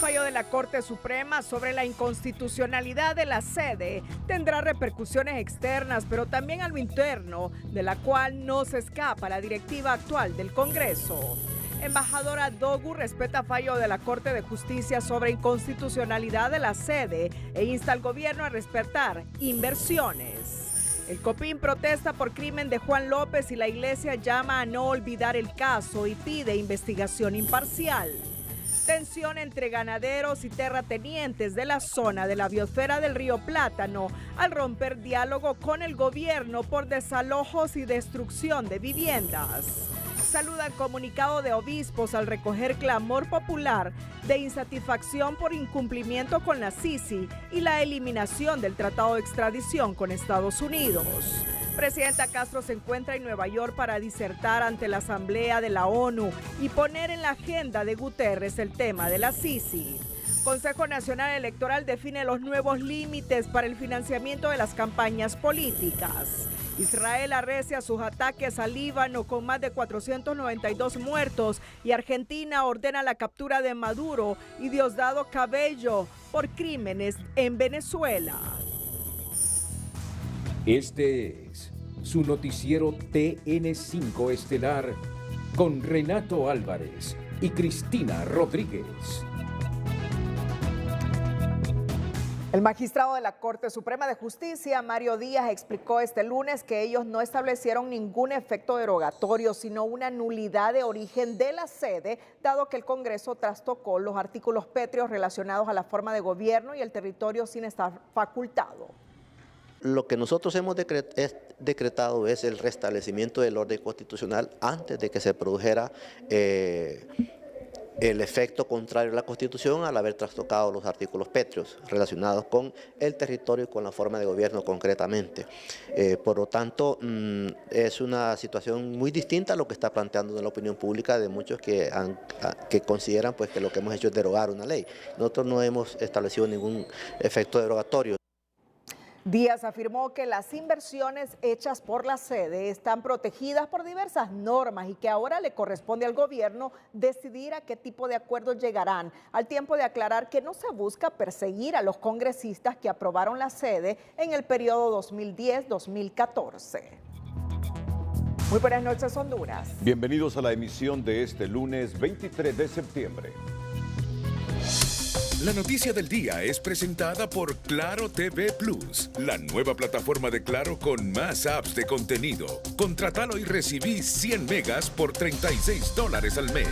fallo de la Corte Suprema sobre la inconstitucionalidad de la sede tendrá repercusiones externas, pero también a lo interno, de la cual no se escapa la directiva actual del Congreso. Embajadora Dogu respeta fallo de la Corte de Justicia sobre inconstitucionalidad de la sede e insta al gobierno a respetar inversiones. El COPIN protesta por crimen de Juan López y la iglesia llama a no olvidar el caso y pide investigación imparcial. Tensión entre ganaderos y terratenientes de la zona de la biosfera del río Plátano al romper diálogo con el gobierno por desalojos y destrucción de viviendas. Saludan comunicado de obispos al recoger clamor popular de insatisfacción por incumplimiento con la Sisi y la eliminación del tratado de extradición con Estados Unidos. Presidenta Castro se encuentra en Nueva York para disertar ante la Asamblea de la ONU y poner en la agenda de Guterres el tema de la Sisi. Consejo Nacional Electoral define los nuevos límites para el financiamiento de las campañas políticas. Israel arrecia sus ataques al Líbano con más de 492 muertos y Argentina ordena la captura de Maduro y Diosdado Cabello por crímenes en Venezuela. Este es su noticiero TN5 Estelar con Renato Álvarez y Cristina Rodríguez. El magistrado de la Corte Suprema de Justicia, Mario Díaz, explicó este lunes que ellos no establecieron ningún efecto derogatorio, sino una nulidad de origen de la sede, dado que el Congreso trastocó los artículos pétreos relacionados a la forma de gobierno y el territorio sin estar facultado. Lo que nosotros hemos decretado es el restablecimiento del orden constitucional antes de que se produjera el efecto contrario a la Constitución al haber trastocado los artículos pétreos relacionados con el territorio y con la forma de gobierno concretamente. Por lo tanto, es una situación muy distinta a lo que está planteando en la opinión pública de muchos que consideran pues, que lo que hemos hecho es derogar una ley. Nosotros no hemos establecido ningún efecto derogatorio. Díaz afirmó que las inversiones hechas por la sede están protegidas por diversas normas y que ahora le corresponde al gobierno decidir a qué tipo de acuerdos llegarán, al tiempo de aclarar que no se busca perseguir a los congresistas que aprobaron la sede en el periodo 2010-2014. Muy buenas noches, Honduras. Bienvenidos a la emisión de este lunes 23 de septiembre. La noticia del día es presentada por Claro TV Plus, la nueva plataforma de Claro con más apps de contenido. Contratalo y recibí 100 megas por $36 al mes.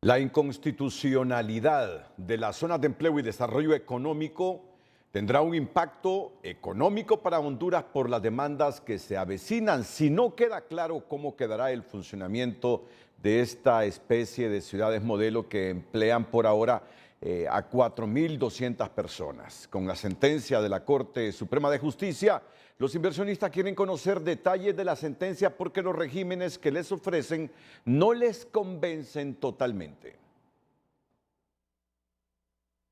La inconstitucionalidad de las zonas de empleo y desarrollo económico tendrá un impacto económico para Honduras por las demandas que se avecinan. Si no queda claro cómo quedará el funcionamiento de esta especie de ciudades modelo que emplean por ahora a 4.200 personas. Con la sentencia de la Corte Suprema de Justicia, los inversionistas quieren conocer detalles de la sentencia porque los regímenes que les ofrecen no les convencen totalmente.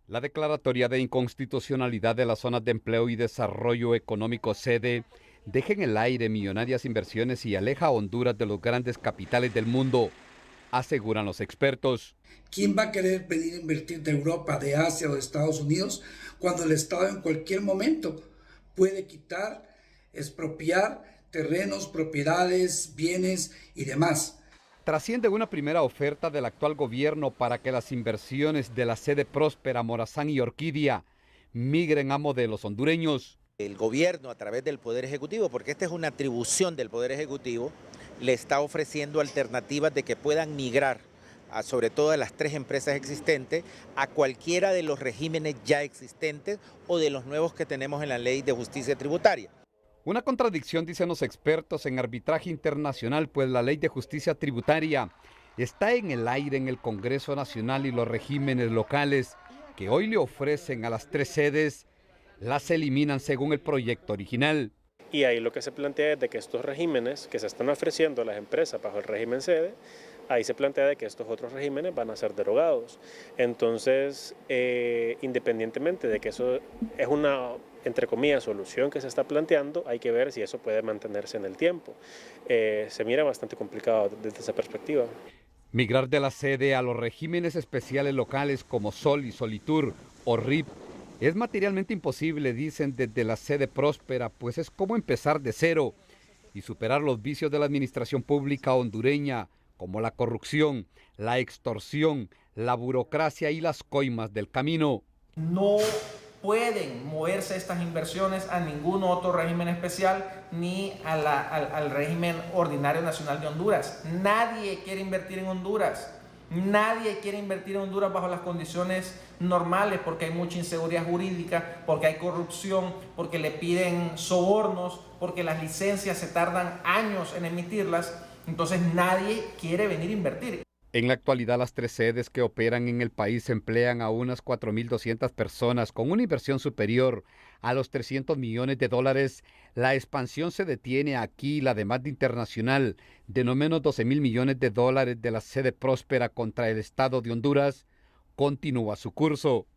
La declaratoria de inconstitucionalidad de las zonas de empleo y desarrollo económico sede deja en el aire millonarias inversiones y aleja a Honduras de los grandes capitales del mundo, aseguran los expertos. ¿Quién va a querer venir a invertir de Europa, de Asia o de Estados Unidos cuando el Estado en cualquier momento puede quitar, expropiar terrenos, propiedades, bienes y demás? Trasciende una primera oferta del actual gobierno para que las inversiones de la sede próspera Morazán y Orquídea migren a modelos hondureños. El gobierno a través del Poder Ejecutivo, porque esta es una atribución del Poder Ejecutivo, le está ofreciendo alternativas de que puedan migrar, sobre todo a las 3 empresas existentes, a cualquiera de los regímenes ya existentes o de los nuevos que tenemos en la Ley de Justicia Tributaria. Una contradicción, dicen los expertos en arbitraje internacional, pues la Ley de Justicia Tributaria está en el aire en el Congreso Nacional y los regímenes locales que hoy le ofrecen a las 3 sedes las eliminan según el proyecto original. Y ahí lo que se plantea es de que estos regímenes que se están ofreciendo a las empresas bajo el régimen sede, ahí se plantea de que estos otros regímenes van a ser derogados. Entonces, independientemente de que eso es una, entre comillas, solución que se está planteando, hay que ver si eso puede mantenerse en el tiempo. Se mira bastante complicado desde esa perspectiva. Migrar de la sede a los regímenes especiales locales como Sol y Solitur o RIP es materialmente imposible, dicen desde la sede próspera, pues es como empezar de cero y superar los vicios de la administración pública hondureña, como la corrupción, la extorsión, la burocracia y las coimas del camino. No pueden moverse estas inversiones a ningún otro régimen especial ni al régimen ordinario nacional de Honduras. Nadie quiere invertir en Honduras. Nadie quiere invertir en Honduras bajo las condiciones normales porque hay mucha inseguridad jurídica, porque hay corrupción, porque le piden sobornos, porque las licencias se tardan años en emitirlas. Entonces nadie quiere venir a invertir. En la actualidad, las 3 sedes que operan en el país emplean a unas 4.200 personas con una inversión superior a los $300 millones. La expansión se detiene aquí. La demanda internacional de no menos $12.000 millones de la sede próspera contra el Estado de Honduras continúa su curso.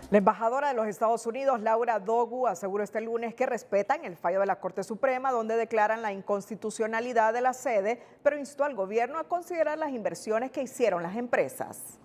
La embajadora de los Estados Unidos, Laura Dogu, aseguró este lunes que respetan el fallo de la Corte Suprema, donde declaran la inconstitucionalidad de la sede, pero instó al gobierno a considerar las inversiones que hicieron las empresas.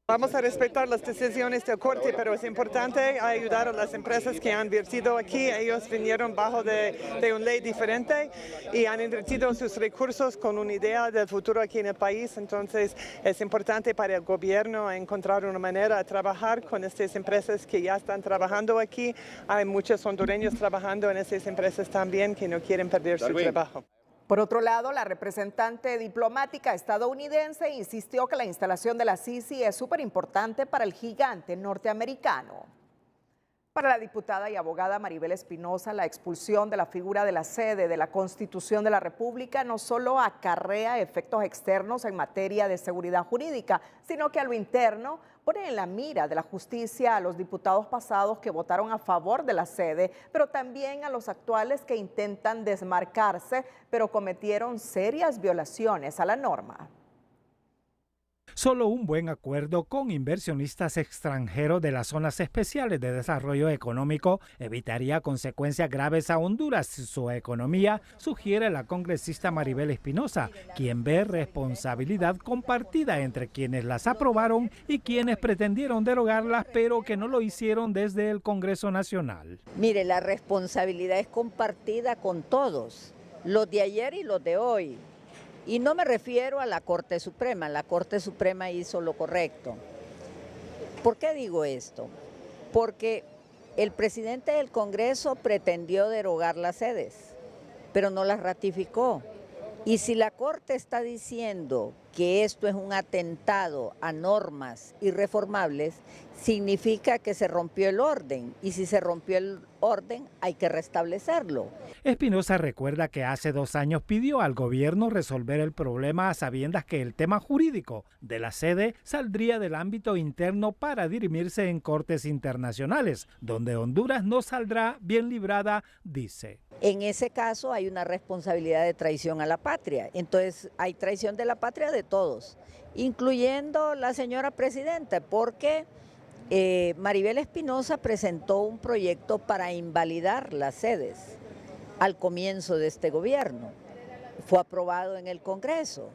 Vamos a respetar las decisiones de Corte, pero es importante ayudar a las empresas que han invertido aquí. Ellos vinieron bajo de una ley diferente y han invertido sus recursos con una idea del futuro aquí en el país. Entonces es importante para el gobierno encontrar una manera de trabajar con estas empresas que ya están trabajando aquí. Hay muchos hondureños trabajando en estas empresas también que no quieren perder su trabajo. Por otro lado, la representante diplomática estadounidense insistió que la instalación de la Sisi es súper importante para el gigante norteamericano. Para la diputada y abogada Maribel Espinosa, la expulsión de la figura de la sede de la Constitución de la República no solo acarrea efectos externos en materia de seguridad jurídica, sino que a lo interno pone en la mira de la justicia a los diputados pasados que votaron a favor de la sede, pero también a los actuales que intentan desmarcarse, pero cometieron serias violaciones a la norma. Solo un buen acuerdo con inversionistas extranjeros de las zonas especiales de desarrollo económico evitaría consecuencias graves a Honduras y su economía, sugiere la congresista Maribel Espinosa, quien ve responsabilidad compartida entre quienes las aprobaron y quienes pretendieron derogarlas, pero que no lo hicieron desde el Congreso Nacional. Mire, la responsabilidad es compartida con todos, los de ayer y los de hoy. Y no me refiero a la Corte Suprema. La Corte Suprema hizo lo correcto. ¿Por qué digo esto? Porque el presidente del Congreso pretendió derogar las sedes, pero no las ratificó. Y si la Corte está diciendo que esto es un atentado a normas irreformables, significa que se rompió el orden, y si se rompió el orden hay que restablecerlo. Espinosa recuerda que hace 2 años pidió al gobierno resolver el problema a sabiendas que el tema jurídico de la sede saldría del ámbito interno para dirimirse en cortes internacionales, donde Honduras no saldrá bien librada, dice. En ese caso hay una responsabilidad de traición a la patria, entonces hay traición de la patria de todos, incluyendo la señora presidenta, porque Maribel Espinosa presentó un proyecto para invalidar las sedes al comienzo de este gobierno. Fue aprobado en el Congreso,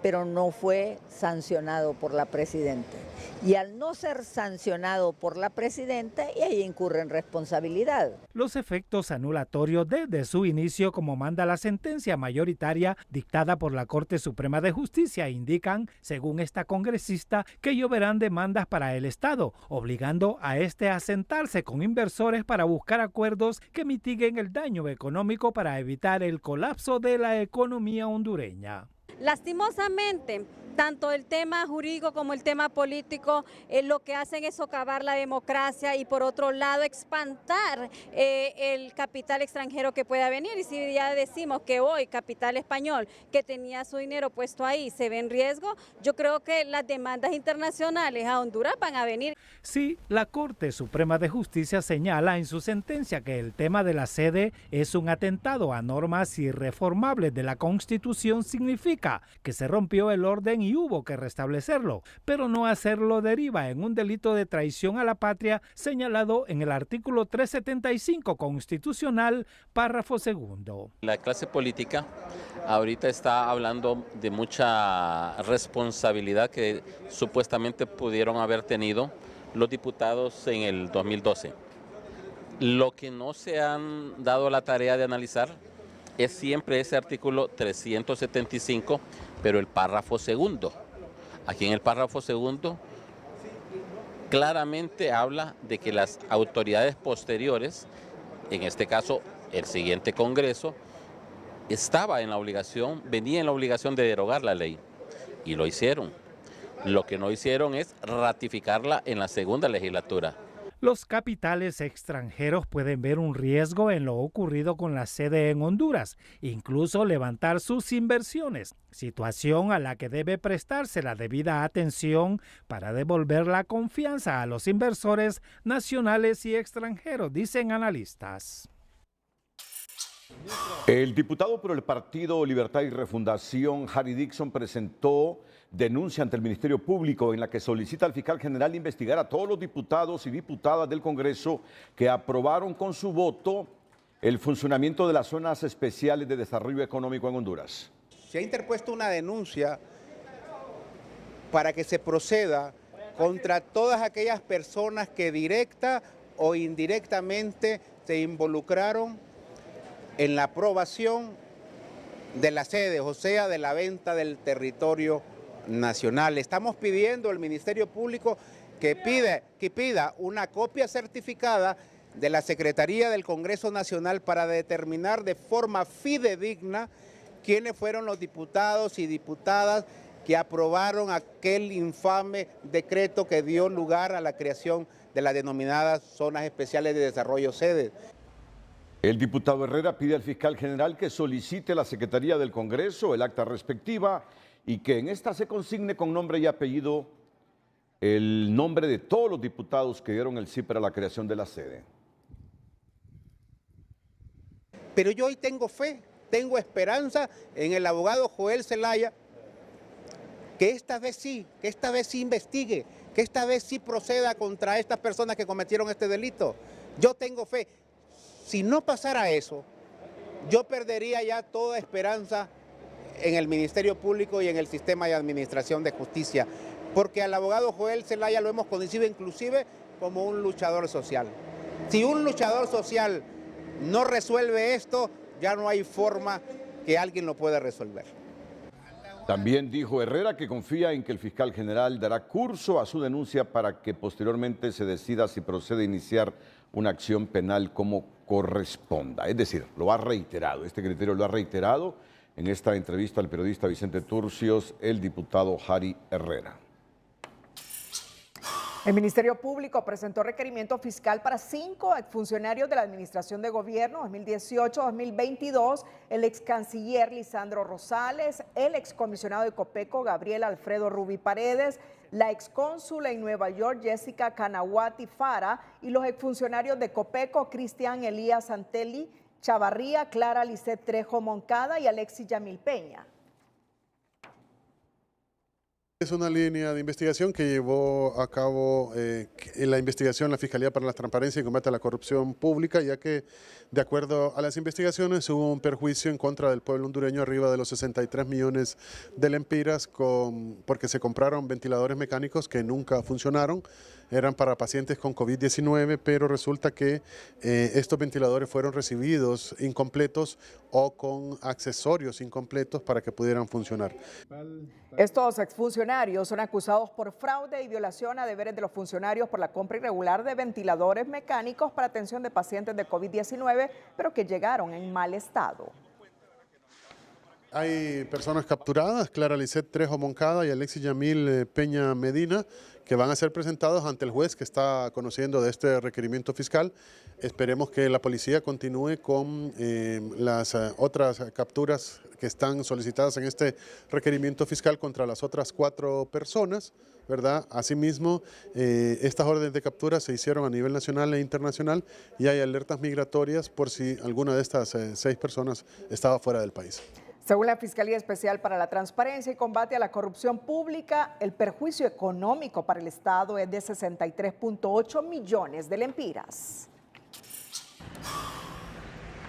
pero no fue sancionado por la presidenta. Y al no ser sancionado por la presidenta, ella incurre en responsabilidad. Los efectos anulatorios desde su inicio, como manda la sentencia mayoritaria dictada por la Corte Suprema de Justicia, indican, según esta congresista, que lloverán demandas para el Estado, obligando a este a sentarse con inversores para buscar acuerdos que mitiguen el daño económico para evitar el colapso de la economía hondureña. Lastimosamente, tanto el tema jurídico como el tema político lo que hacen es socavar la democracia y por otro lado espantar el capital extranjero que pueda venir. Y si ya decimos que hoy capital español que tenía su dinero puesto ahí se ve en riesgo, yo creo que las demandas internacionales a Honduras van a venir. Sí, la Corte Suprema de Justicia señala en su sentencia que el tema de la sede es un atentado a normas irreformables de la Constitución, significa que se rompió el orden y hubo que restablecerlo, pero no hacerlo deriva en un delito de traición a la patria señalado en el artículo 375 constitucional, párrafo segundo. La clase política ahorita está hablando de mucha responsabilidad que supuestamente pudieron haber tenido los diputados en el 2012. Lo que no se han dado la tarea de analizar es siempre ese artículo 375, pero el párrafo segundo. Aquí en el párrafo segundo claramente habla de que las autoridades posteriores, en este caso el siguiente Congreso, venía en la obligación de derogar la ley, y lo hicieron. Lo que no hicieron es ratificarla en la segunda legislatura. Los capitales extranjeros pueden ver un riesgo en lo ocurrido con la sede en Honduras, incluso levantar sus inversiones, situación a la que debe prestarse la debida atención para devolver la confianza a los inversores nacionales y extranjeros, dicen analistas. El diputado por el Partido Libertad y Refundación, Harry Dixon, presentó denuncia ante el Ministerio Público en la que solicita al fiscal general investigar a todos los diputados y diputadas del Congreso que aprobaron con su voto el funcionamiento de las zonas especiales de desarrollo económico en Honduras. Se ha interpuesto una denuncia para que se proceda contra todas aquellas personas que directa o indirectamente se involucraron en la aprobación de las sedes, o sea, de la venta del territorio nacional. Estamos pidiendo al Ministerio Público que pida una copia certificada de la Secretaría del Congreso Nacional para determinar de forma fidedigna quiénes fueron los diputados y diputadas que aprobaron aquel infame decreto que dio lugar a la creación de las denominadas zonas especiales de desarrollo sedes. El diputado Herrera pide al fiscal general que solicite a la Secretaría del Congreso el acta respectiva y que en esta se consigne con nombre y apellido el nombre de todos los diputados que dieron el sí para la creación de la sede. Pero yo hoy tengo fe, tengo esperanza en el abogado Joel Zelaya, que esta vez sí investigue, que esta vez sí proceda contra estas personas que cometieron este delito. Yo tengo fe. Si no pasara eso, yo perdería ya toda esperanza en el Ministerio Público y en el sistema de administración de justicia, porque al abogado Joel Zelaya lo hemos conocido inclusive como un luchador social. Si un luchador social no resuelve esto, ya no hay forma que alguien lo pueda resolver. También dijo Herrera que confía en que el fiscal general dará curso a su denuncia para que posteriormente se decida si procede a iniciar una acción penal como corresponda. Es decir, lo ha reiterado, este criterio lo ha reiterado en esta entrevista al periodista Vicente Turcios, el diputado Harry Herrera. El Ministerio Público presentó requerimiento fiscal para 5 exfuncionarios de la Administración de Gobierno 2018-2022, el ex canciller Lisandro Rosales, el excomisionado de Copeco Gabriel Alfredo Rubí Paredes, la excónsula en Nueva York Jessica Canahuati Fara y los exfuncionarios de Copeco Cristian Elías Santelli Chavarría, Clara Lisset Trejo Moncada y Alexis Yamil Peña. Es una línea de investigación que llevó a cabo la investigación la Fiscalía para la Transparencia y Combate a la Corrupción Pública, ya que de acuerdo a las investigaciones hubo un perjuicio en contra del pueblo hondureño arriba de los 63 millones de lempiras porque se compraron ventiladores mecánicos que nunca funcionaron, eran para pacientes con COVID-19, pero resulta que estos ventiladores fueron recibidos incompletos o con accesorios incompletos para que pudieran funcionar. Estos exfuncionarios son acusados por fraude y violación a deberes de los funcionarios por la compra irregular de ventiladores mecánicos para atención de pacientes de COVID-19, pero que llegaron en mal estado. Hay personas capturadas, Clara Lisset Trejo Moncada y Alexis Yamil Peña Medina, que van a ser presentados ante el juez que está conociendo de este requerimiento fiscal. Esperemos que la policía continúe con las otras capturas que están solicitadas en este requerimiento fiscal contra las otras 4 personas, ¿verdad? Asimismo, estas órdenes de captura se hicieron a nivel nacional e internacional y hay alertas migratorias por si alguna de estas 6 personas estaba fuera del país. Según la Fiscalía Especial para la Transparencia y Combate a la Corrupción Pública, el perjuicio económico para el Estado es de 63.8 millones de lempiras.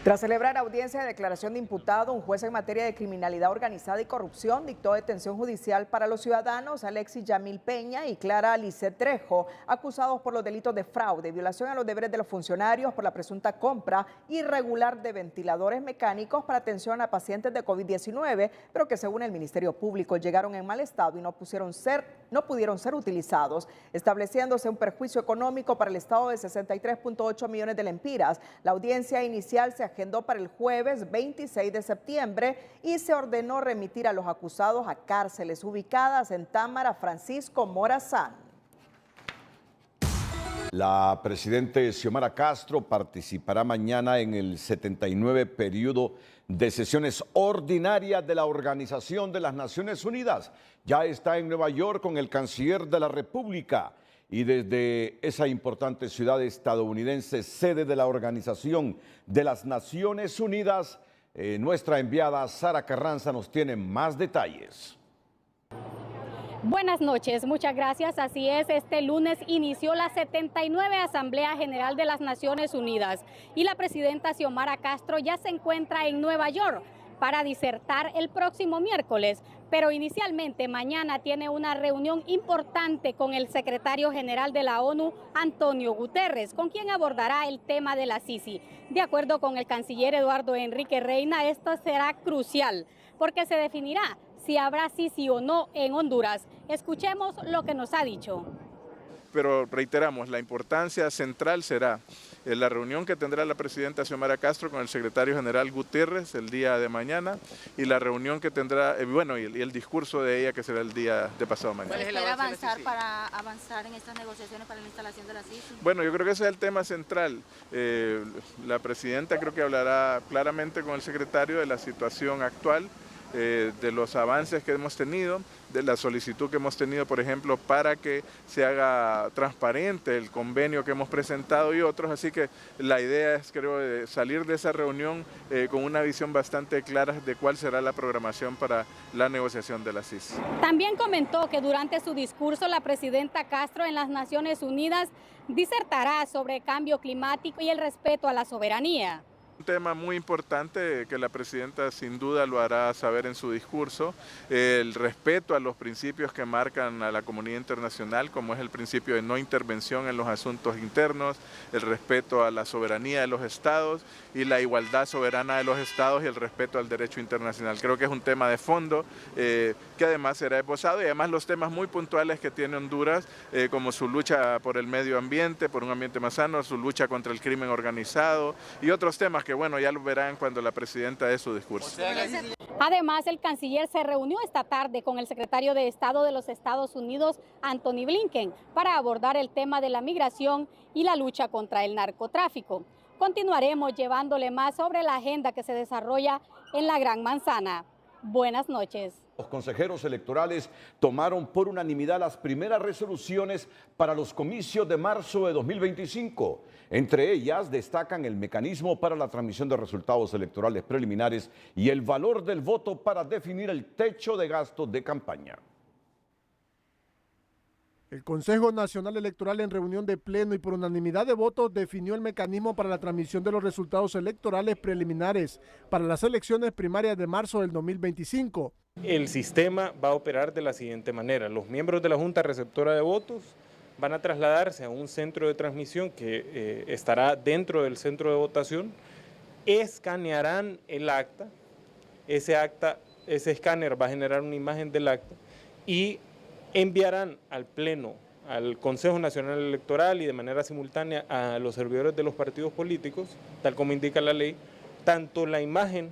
Tras celebrar audiencia de declaración de imputado, un juez en materia de criminalidad organizada y corrupción dictó detención judicial para los ciudadanos Alexis Yamil Peña y Clara Alice Trejo, acusados por los delitos de fraude, violación a los deberes de los funcionarios por la presunta compra irregular de ventiladores mecánicos para atención a pacientes de COVID-19, pero que según el Ministerio Público llegaron en mal estado y no pudieron ser utilizados, estableciéndose un perjuicio económico para el Estado de 63.8 millones de lempiras. La audiencia inicial se agendó para el jueves 26 de septiembre y se ordenó remitir a los acusados a cárceles ubicadas en Támara, Francisco Morazán. La presidenta Xiomara Castro participará mañana en el 79 periodo de sesiones ordinarias de la Organización de las Naciones Unidas. Ya está en Nueva York con el canciller de la República. Y desde esa importante ciudad estadounidense, sede de la Organización de las Naciones Unidas, nuestra enviada Sara Carranza nos tiene más detalles. Buenas noches, muchas gracias. Así es, este lunes inició la 79 Asamblea General de las Naciones Unidas y la presidenta Xiomara Castro ya se encuentra en Nueva York para disertar el próximo miércoles, pero inicialmente mañana tiene una reunión importante con el secretario general de la ONU, Antonio Guterres, con quien abordará el tema de la Sisi. De acuerdo con el canciller Eduardo Enrique Reina, esto será crucial porque se definirá si habrá Sisi o no en Honduras. Escuchemos lo que nos ha dicho. Pero reiteramos, la importancia central será la reunión que tendrá la presidenta Xiomara Castro con el secretario general Guterres el día de mañana y la reunión que tendrá, y el discurso de ella que será el día de pasado mañana. ¿Cuál es el avance para avanzar en estas negociaciones para la instalación de la Sisi? Bueno, yo creo que ese es el tema central. La presidenta creo que hablará claramente con el secretario de la situación actual, de los avances que hemos tenido, de la solicitud que hemos tenido, por ejemplo, para que se haga transparente el convenio que hemos presentado y otros. Así que la idea es, creo, salir de esa reunión con una visión bastante clara de cuál será la programación para la negociación de la CIS. También comentó que durante su discurso la presidenta Castro en las Naciones Unidas disertará sobre cambio climático y el respeto a la soberanía. Un tema muy importante que la presidenta sin duda lo hará saber en su discurso, el respeto a los principios que marcan a la comunidad internacional, como es el principio de no intervención en los asuntos internos, el respeto a la soberanía de los estados y la igualdad soberana de los estados y el respeto al derecho internacional. Creo que es un tema de fondo que además será esbozado y además los temas muy puntuales que tiene Honduras, como su lucha por el medio ambiente, por un ambiente más sano, su lucha contra el crimen organizado y otros temas que bueno, ya lo verán cuando la presidenta dé su discurso. Además, el canciller se reunió esta tarde con el secretario de Estado de los Estados Unidos, Anthony Blinken, para abordar el tema de la migración y la lucha contra el narcotráfico. Continuaremos llevándole más sobre la agenda que se desarrolla en la Gran Manzana. Buenas noches. Los consejeros electorales tomaron por unanimidad las primeras resoluciones para los comicios de marzo de 2025. Entre ellas destacan el mecanismo para la transmisión de resultados electorales preliminares y el valor del voto para definir el techo de gastos de campaña. El Consejo Nacional Electoral en reunión de pleno y por unanimidad de votos definió el mecanismo para la transmisión de los resultados electorales preliminares para las elecciones primarias de marzo del 2025. El sistema va a operar de la siguiente manera. Los miembros de la Junta Receptora de Votos van a trasladarse a un centro de transmisión que estará dentro del centro de votación, escanearán el acta, ese escáner va a generar una imagen del acta y enviarán al Pleno, al Consejo Nacional Electoral y de manera simultánea a los servidores de los partidos políticos, tal como indica la ley, tanto la imagen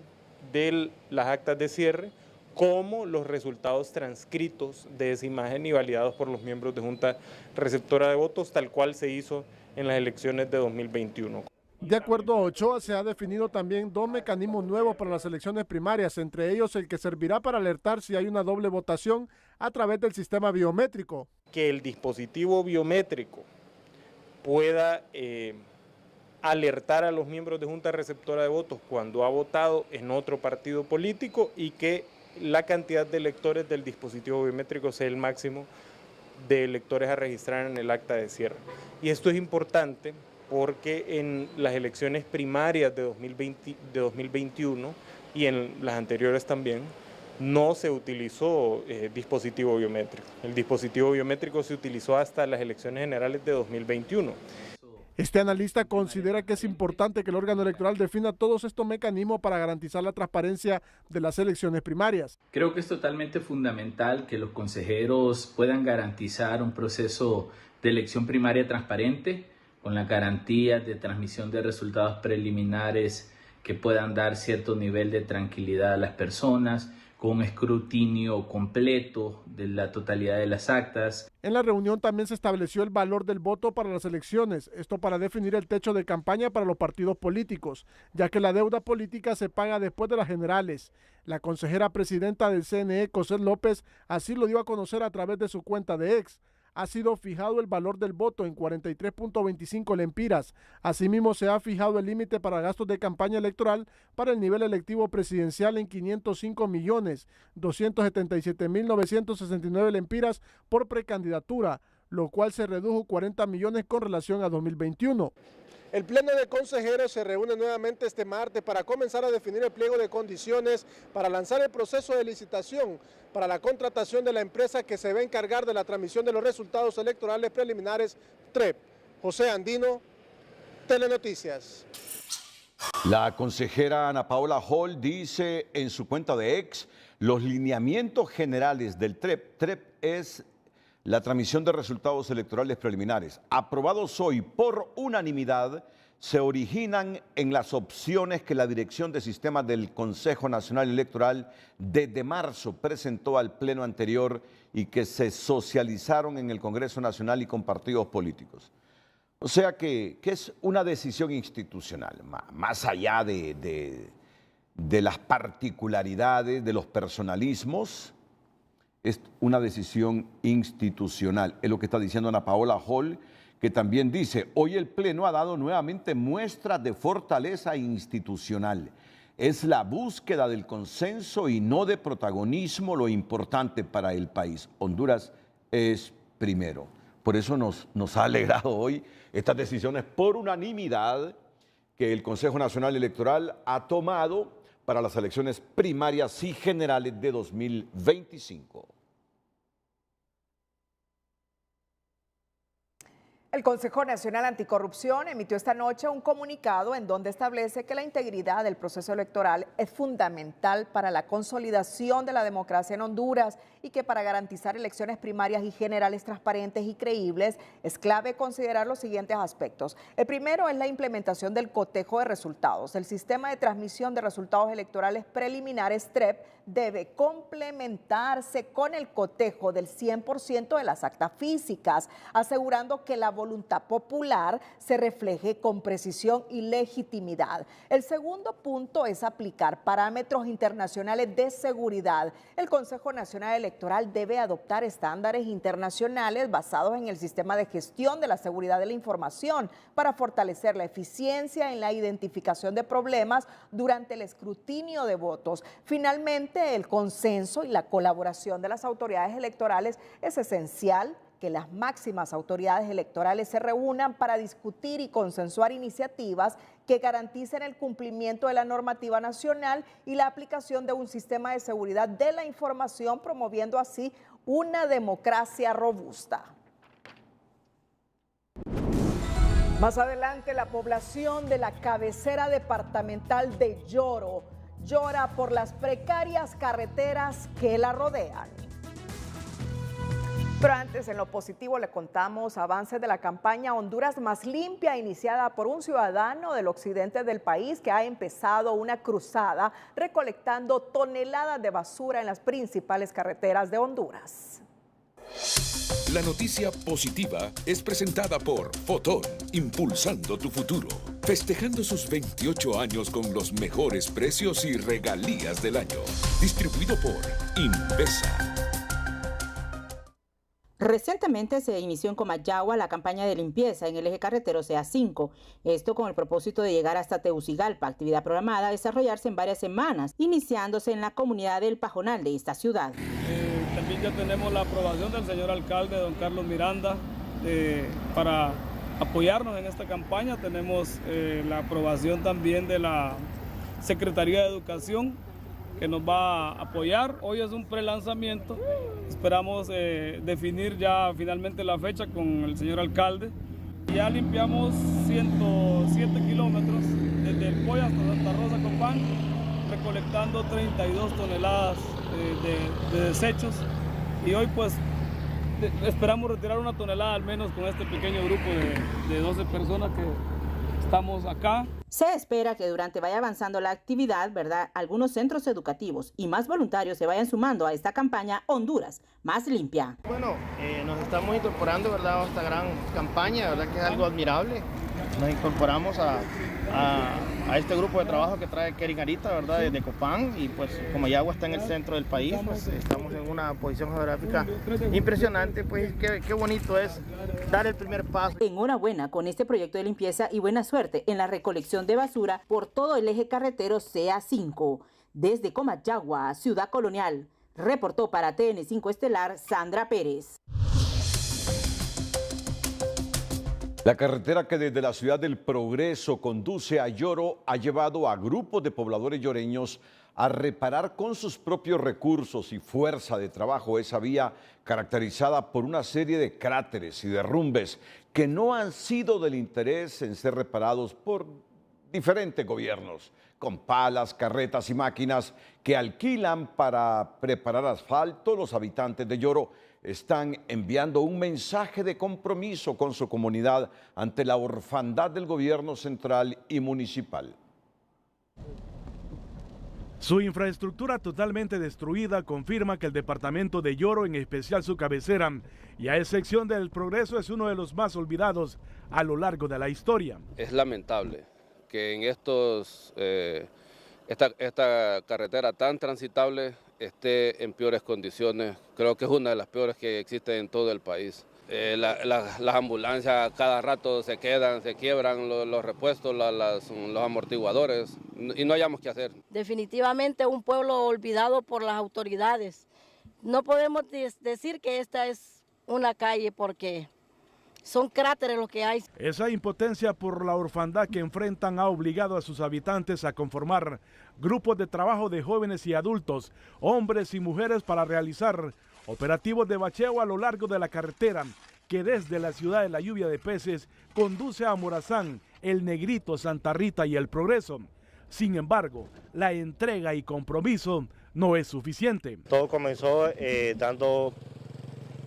de las actas de cierre como los resultados transcritos de esa imagen y validados por los miembros de Junta Receptora de Votos, tal cual se hizo en las elecciones de 2021. De acuerdo a Ochoa, se ha definido también dos mecanismos nuevos para las elecciones primarias, entre ellos el que servirá para alertar si hay una doble votación a través del sistema biométrico. Que el dispositivo biométrico pueda alertar a los miembros de junta receptora de votos cuando ha votado en otro partido político y que la cantidad de electores del dispositivo biométrico sea el máximo de electores a registrar en el acta de cierre. Y esto es importante porque en las elecciones primarias de 2021 y en las anteriores también, no se utilizó dispositivo biométrico. El dispositivo biométrico se utilizó hasta las elecciones generales de 2021. Este analista considera que es importante que el órgano electoral defina todos estos mecanismos para garantizar la transparencia de las elecciones primarias. Creo que es totalmente fundamental que los consejeros puedan garantizar un proceso de elección primaria transparente, con la garantía de transmisión de resultados preliminares que puedan dar cierto nivel de tranquilidad a las personas, con un escrutinio completo de la totalidad de las actas. En la reunión también se estableció el valor del voto para las elecciones, esto para definir el techo de campaña para los partidos políticos, ya que la deuda política se paga después de las generales. La consejera presidenta del CNE, Cosette López, así lo dio a conocer a través de su cuenta de X. Ha sido fijado el valor del voto en 43.25 lempiras. Asimismo, se ha fijado el límite para gastos de campaña electoral para el nivel electivo presidencial en 505.277.969 lempiras por precandidatura, lo cual se redujo 40 millones con relación a 2021. El Pleno de Consejeros se reúne nuevamente este martes para comenzar a definir el pliego de condiciones para lanzar el proceso de licitación para la contratación de la empresa que se va a encargar de la transmisión de los resultados electorales preliminares TREP. José Andino, Telenoticias. La consejera Ana Paola Hall dice en su cuenta de X, los lineamientos generales del TREP. TREP es la transmisión de resultados electorales preliminares, aprobados hoy por unanimidad, se originan en las opciones que la Dirección de Sistemas del Consejo Nacional Electoral desde marzo presentó al pleno anterior y que se socializaron en el Congreso Nacional y con partidos políticos. O sea que es una decisión institucional, más allá de las particularidades, de los personalismos. Es una decisión institucional, es lo que está diciendo Ana Paola Hall, que también dice, hoy el Pleno ha dado nuevamente muestras de fortaleza institucional. Es la búsqueda del consenso y no de protagonismo lo importante para el país. Honduras es primero. Por eso nos ha alegrado hoy estas decisiones por unanimidad que el Consejo Nacional Electoral ha tomado para las elecciones primarias y generales de 2025. El Consejo Nacional Anticorrupción emitió esta noche un comunicado en donde establece que la integridad del proceso electoral es fundamental para la consolidación de la democracia en Honduras y que para garantizar elecciones primarias y generales transparentes y creíbles es clave considerar los siguientes aspectos. El primero es la implementación del cotejo de resultados. El sistema de transmisión de resultados electorales preliminares TREP debe complementarse con el cotejo del 100% de las actas físicas, asegurando que la voluntad popular se refleje con precisión y legitimidad. El segundo punto es aplicar parámetros internacionales de seguridad. El Consejo Nacional Electoral debe adoptar estándares internacionales basados en el sistema de gestión de la seguridad de la información para fortalecer la eficiencia en la identificación de problemas durante el escrutinio de votos. Finalmente, el consenso y la colaboración de las autoridades electorales es esencial. Que las máximas autoridades electorales se reúnan para discutir y consensuar iniciativas que garanticen el cumplimiento de la normativa nacional y la aplicación de un sistema de seguridad de la información, promoviendo así una democracia robusta. Más adelante, la población de la cabecera departamental de Yoro llora por las precarias carreteras que la rodean. Pero antes, en lo positivo, le contamos avances de la campaña Honduras Más Limpia, iniciada por un ciudadano del occidente del país que ha empezado una cruzada recolectando toneladas de basura en las principales carreteras de Honduras. La noticia positiva es presentada por Fotón, impulsando tu futuro, festejando sus 28 años con los mejores precios y regalías del año. Distribuido por Invesa. Recientemente se inició en Comayagua la campaña de limpieza en el eje carretero CA5, esto con el propósito de llegar hasta Tegucigalpa, actividad programada a desarrollarse en varias semanas, iniciándose en la comunidad del Pajonal de esta ciudad. También ya tenemos la aprobación del señor alcalde, don Carlos Miranda, para apoyarnos en esta campaña. Tenemos la aprobación también de la Secretaría de Educación, que nos va a apoyar. Hoy es un prelanzamiento, esperamos definir ya finalmente la fecha con el señor alcalde. Ya limpiamos 107 kilómetros desde El Poy hasta Santa Rosa, Copán, recolectando 32 toneladas de desechos, y hoy pues esperamos retirar 1 tonelada al menos con este pequeño grupo de 12 personas que estamos acá. Se espera que durante vaya avanzando la actividad, ¿verdad?, algunos centros educativos y más voluntarios se vayan sumando a esta campaña Honduras Más Limpia. Bueno, nos estamos incorporando, ¿verdad?, a esta gran campaña, ¿verdad?, que es algo admirable. Nos incorporamos a este grupo de trabajo que trae Kering Arita, ¿verdad?, desde Copán, y pues como Comayagua está en el centro del país, pues estamos en una posición geográfica impresionante. Pues qué bonito es dar el primer paso. Enhorabuena con este proyecto de limpieza y buena suerte en la recolección de basura por todo el eje carretero CA5. Desde Comayagua, Ciudad Colonial, reportó para TN5 Estelar Sandra Pérez. La carretera que desde la ciudad del Progreso conduce a Yoro ha llevado a grupos de pobladores lloreños a reparar con sus propios recursos y fuerza de trabajo esa vía caracterizada por una serie de cráteres y derrumbes que no han sido del interés en ser reparados por diferentes gobiernos, con palas, carretas y máquinas que alquilan para preparar asfalto. Los habitantes de Yoro están enviando un mensaje de compromiso con su comunidad ante la orfandad del gobierno central y municipal. Su infraestructura totalmente destruida confirma que el departamento de Yoro, en especial su cabecera, y a excepción del Progreso, es uno de los más olvidados a lo largo de la historia. Es lamentable que en esta carretera tan transitable esté en peores condiciones. Creo que es una de las peores que existen en todo el país. Las ambulancias cada rato se quiebran los repuestos, los amortiguadores, y no hayamos qué hacer. Definitivamente un pueblo olvidado por las autoridades. No podemos decir que esta es una calle porque son cráteres lo que hay. Esa impotencia por la orfandad que enfrentan ha obligado a sus habitantes a conformar grupos de trabajo de jóvenes y adultos, hombres y mujeres, para realizar operativos de bacheo a lo largo de la carretera que desde la ciudad de la lluvia de peces conduce a Morazán, El Negrito, Santa Rita y El Progreso. Sin embargo, la entrega y compromiso no es suficiente. Todo comenzó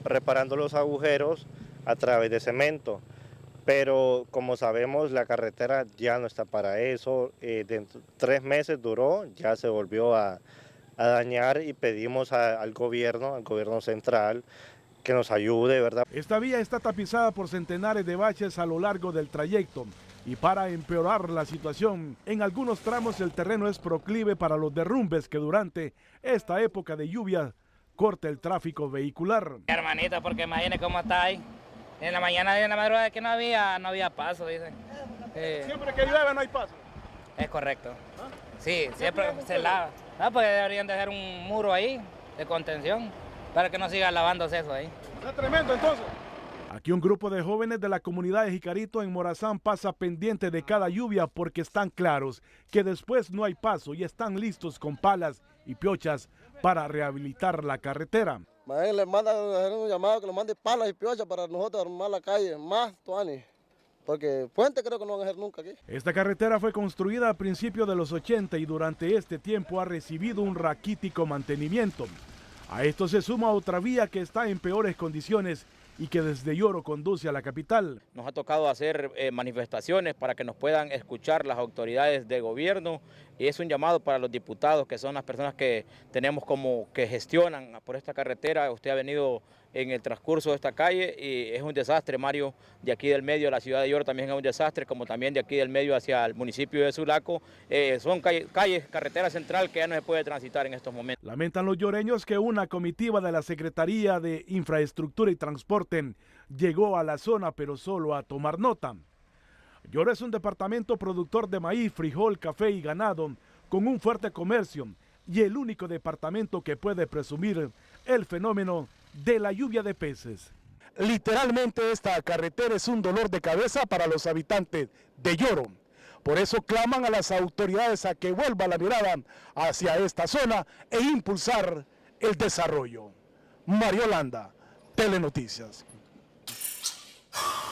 reparando los agujeros a través de cemento, pero como sabemos la carretera ya no está para eso. 3 meses duró, ya se volvió a dañar, y pedimos al gobierno central, que nos ayude, ¿verdad? Esta vía está tapizada por centenares de baches a lo largo del trayecto, y para empeorar la situación, en algunos tramos el terreno es proclive para los derrumbes que durante esta época de lluvia corta el tráfico vehicular. Hermanita, porque imagine cómo está ahí. En la mañana y en la madrugada que no había paso, dicen. Siempre que llueve no hay paso. Es correcto. Sí, siempre se lava. No, porque deberían de hacer un muro ahí de contención para que no siga lavándose eso ahí. Está tremendo entonces. Aquí un grupo de jóvenes de la comunidad de Jicarito en Morazán pasa pendiente de cada lluvia porque están claros que después no hay paso y están listos con palas y piochas para rehabilitar la carretera. Le manda un llamado que nos mande palas y piochas para nosotros armar la calle más, Tuani, porque puente creo que no van a hacer nunca aquí. Esta carretera fue construida a principios de los 80 y durante este tiempo ha recibido un raquítico mantenimiento. A esto se suma otra vía que está en peores condiciones y que desde Yoro conduce a la capital. Nos ha tocado hacer manifestaciones para que nos puedan escuchar las autoridades de gobierno, Y es un llamado para los diputados, que son las personas que tenemos como que gestionan por esta carretera. Usted ha venido en el transcurso de esta calle y es un desastre, Mario, de aquí del medio a la ciudad de Yoro también es un desastre, como también de aquí del medio hacia el municipio de Sulaco. Son calles, carretera central que ya no se puede transitar en estos momentos. Lamentan los yoreños que una comitiva de la Secretaría de Infraestructura y Transporte llegó a la zona, pero solo a tomar nota. Yoro es un departamento productor de maíz, frijol, café y ganado, con un fuerte comercio y el único departamento que puede presumir el fenómeno de la lluvia de peces. Literalmente esta carretera es un dolor de cabeza para los habitantes de Yoro. Por eso claman a las autoridades a que vuelva la mirada hacia esta zona e impulsar el desarrollo. Mario Landa, Telenoticias.